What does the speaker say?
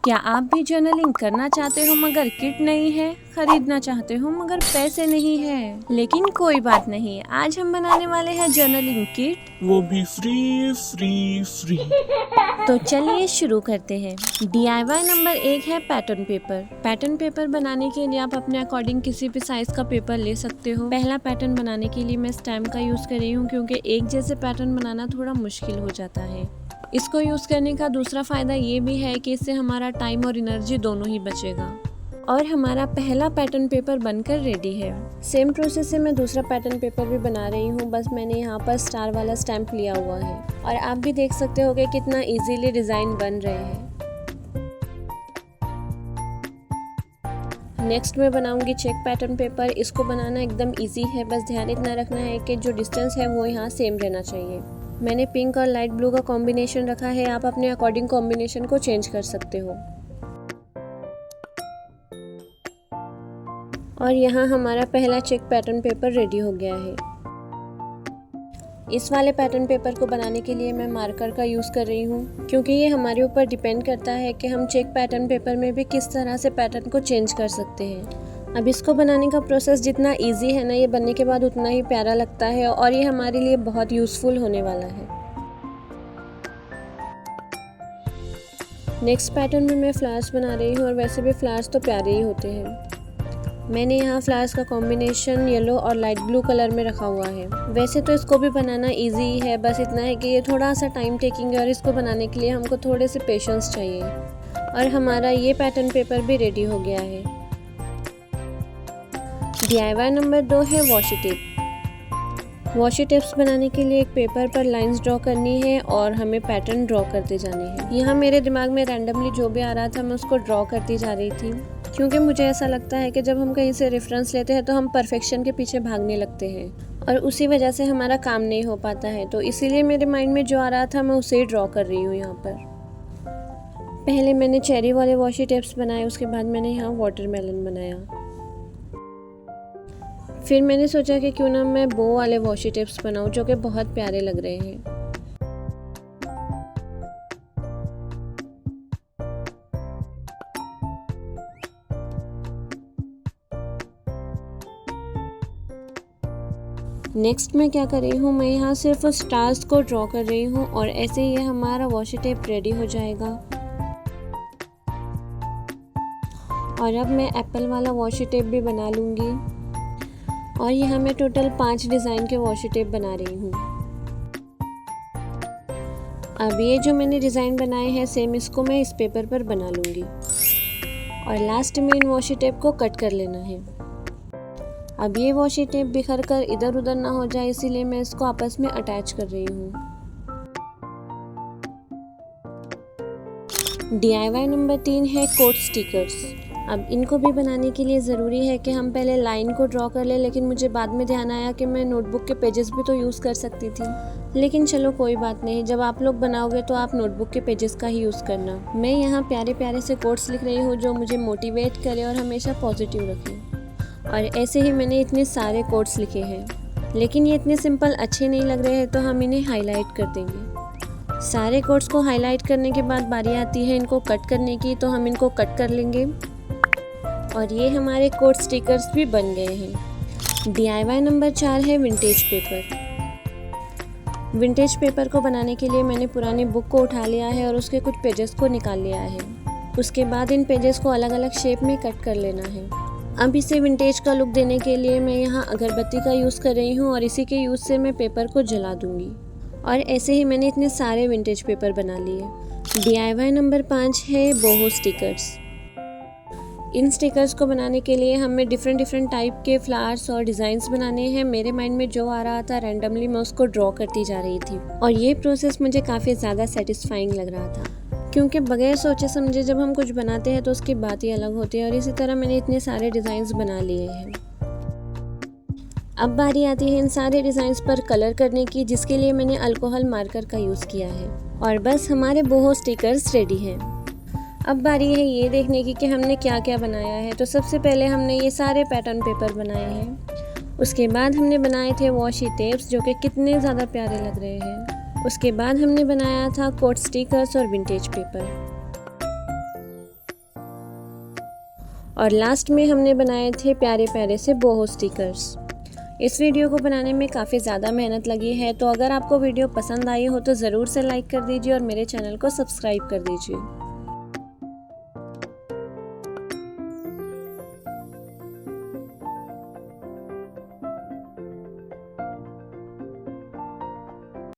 क्या आप भी जर्नलिंग करना चाहते हो मगर किट नहीं है, खरीदना चाहते हो मगर पैसे नहीं है? लेकिन कोई बात नहीं, आज हम बनाने वाले हैं जर्नलिंग किट, वो भी फ्री फ्री फ्री। तो चलिए शुरू करते हैं। DIY नंबर 1 है पैटर्न पेपर। पैटर्न पेपर बनाने के लिए आप अपने अकॉर्डिंग किसी भी साइज का पेपर ले सकते हो। पहला पैटर्न बनाने के लिए मैं स्टैम्प का यूज कर रही हूँ क्योंकि एक जैसे पैटर्न बनाना थोड़ा मुश्किल हो जाता है। इसको यूज करने का दूसरा फायदा ये भी है कि इससे हमारा टाइम और एनर्जी दोनों ही बचेगा। और हमारा पहला पैटर्न पेपर बनकर रेडी है। सेम प्रोसेस से मैं दूसरा पैटर्न पेपर भी बना रही हूँ, बस मैंने यहाँ पर स्टार वाला स्टैम्प लिया हुआ है और आप भी देख सकते हो कि कितना इजीली डिज़ाइन बन रहे हैं। नेक्स्ट मैं बनाऊंगी चेक पैटर्न पेपर। इसको बनाना एकदम इजी है, बस ध्यान इतना रखना है कि जो डिस्टेंस है वो यहाँ सेम रहना चाहिए। मैंने पिंक और लाइट ब्लू का कॉम्बिनेशन रखा है, आप अपने अकॉर्डिंग कॉम्बिनेशन को चेंज कर सकते हो। और यहाँ हमारा पहला चेक पैटर्न पेपर रेडी हो गया है। इस वाले पैटर्न पेपर को बनाने के लिए मैं मार्कर का यूज़ कर रही हूँ क्योंकि ये हमारे ऊपर डिपेंड करता है कि हम चेक पैटर्न पेपर में भी किस तरह से पैटर्न को चेंज कर सकते हैं। अब इसको बनाने का प्रोसेस जितना इजी है ना, ये बनने के बाद उतना ही प्यारा लगता है और ये हमारे लिए बहुत यूज़फुल होने वाला है। नेक्स्ट पैटर्न में मैं फ्लावर्स बना रही हूँ और वैसे भी फ्लावर्स तो प्यारे ही होते हैं। मैंने यहाँ फ्लावर्स का कॉम्बिनेशन येलो और लाइट ब्लू कलर में रखा हुआ है। वैसे तो इसको भी बनाना इजी है, बस इतना है कि ये थोड़ा सा टाइम टेकिंग है और इसको बनाने के लिए हमको थोड़े से पेशेंस चाहिए। और हमारा ये पैटर्न पेपर भी रेडी हो गया है। DIY नंबर 2 है वॉशी टेप। वॉशी टेप्स बनाने के लिए एक पेपर पर लाइंस ड्रॉ करनी है और हमें पैटर्न ड्रॉ करते जाने हैं। यहाँ मेरे दिमाग में रैंडमली जो भी आ रहा था मैं उसको ड्रॉ करती जा रही थी क्योंकि मुझे ऐसा लगता है कि जब हम कहीं से रेफरेंस लेते हैं तो हम परफेक्शन के पीछे भागने लगते हैं और उसी वजह से हमारा काम नहीं हो पाता है। तो इसीलिए मेरे माइंड में जो आ रहा था मैं उसे ही ड्रॉ कर रही हूँ। यहाँ पर पहले मैंने चेरी वाले वॉशी टेप्स बनाए, उसके बाद मैंने यहाँ वाटरमेलन बनाया। फिर मैंने सोचा कि क्यों ना मैं बो वाले वॉशी टेप्स बनाऊं जो कि बहुत प्यारे लग रहे हैं। नेक्स्ट मैं क्या कर रही हूँ, मैं यहाँ सिर्फ स्टार्स को ड्रॉ कर रही हूँ और ऐसे ही हमारा वॉशी टेप रेडी हो जाएगा। और अब मैं एप्पल वाला वॉशी टेप भी बना लूँगी और यहाँ मैं टोटल 5 डिज़ाइन के वॉशी टेप बना रही हूँ। अब ये जो मैंने डिज़ाइन बनाए हैं सेम इसको मैं इस पेपर पर बना लूँगी और लास्ट में इन वॉशी टेप को कट कर लेना है। अब ये वॉशी टेप बिखर कर इधर उधर ना हो जाए, इसीलिए मैं इसको आपस में अटैच कर रही हूँ। DIY नंबर 3 है कोट स्टिकर्स। अब इनको भी बनाने के लिए ज़रूरी है कि हम पहले लाइन को ड्रॉ कर लें, लेकिन मुझे बाद में ध्यान आया कि मैं नोटबुक के पेजेस भी तो यूज़ कर सकती थी। लेकिन चलो कोई बात नहीं, जब आप लोग बनाओगे तो आप नोटबुक के पेजेस का ही यूज़ करना। मैं यहाँ प्यारे प्यारे से कोट्स लिख रही हूँ जो मुझे मोटिवेट करे और हमेशा पॉजिटिव रखे। और ऐसे ही मैंने इतने सारे कोट्स लिखे हैं, लेकिन ये इतने सिंपल अच्छे नहीं लग रहे हैं तो हम इन्हें हाईलाइट कर देंगे। सारे कोट्स को हाईलाइट करने के बाद बारी आती है इनको कट करने की, तो हम इनको कट कर लेंगे। और ये हमारे कोट स्टिकर्स भी बन गए हैं। DIY नंबर 4 है विंटेज पेपर। विंटेज पेपर को बनाने के लिए मैंने पुरानी बुक को उठा लिया है और उसके कुछ पेजेस को निकाल लिया है। उसके बाद इन पेजेस को अलग अलग शेप में कट कर लेना है। अब इसे विंटेज का लुक देने के लिए मैं यहाँ अगरबत्ती का यूज़ कर रही हूँ और इसी के यूज़ से मैं पेपर को जला दूँगी। और ऐसे ही मैंने इतने सारे विंटेज पेपर बना लिए। DIY नंबर 5 है बोहो स्टिकर्स। इन स्टिकर्स को बनाने के लिए हमें डिफरेंट टाइप के फ्लावर्स और डिज़ाइंस बनाने हैं। मेरे माइंड में जो आ रहा था रैंडमली मैं उसको ड्रॉ करती जा रही थी और ये प्रोसेस मुझे काफ़ी ज़्यादा सेटिस्फाइंग लग रहा था क्योंकि बगैर सोचे समझे जब हम कुछ बनाते हैं तो उसकी बात ही अलग होती है। और इसी तरह मैंने इतने सारे डिज़ाइंस बना लिए हैं। अब बारी आती है इन सारे डिज़ाइंस पर कलर करने की, जिसके लिए मैंने अल्कोहल मार्कर का यूज़ किया है। और बस हमारे बोहो स्टिकर्स रेडी हैं। अब बारी है ये देखने की कि हमने क्या क्या बनाया है। तो सबसे पहले हमने ये सारे पैटर्न पेपर बनाए हैं। उसके बाद हमने बनाए थे वॉशी टेप्स जो कि कितने ज़्यादा प्यारे लग रहे हैं। उसके बाद हमने बनाया था कोट स्टिकर्स और विंटेज पेपर। और लास्ट में हमने बनाए थे प्यारे प्यारे से बोहो स्टिकर्स। इस वीडियो को बनाने में काफ़ी ज़्यादा मेहनत लगी है, तो अगर आपको वीडियो पसंद आई हो तो ज़रूर से लाइक कर दीजिए और मेरे चैनल को सब्सक्राइब कर दीजिए।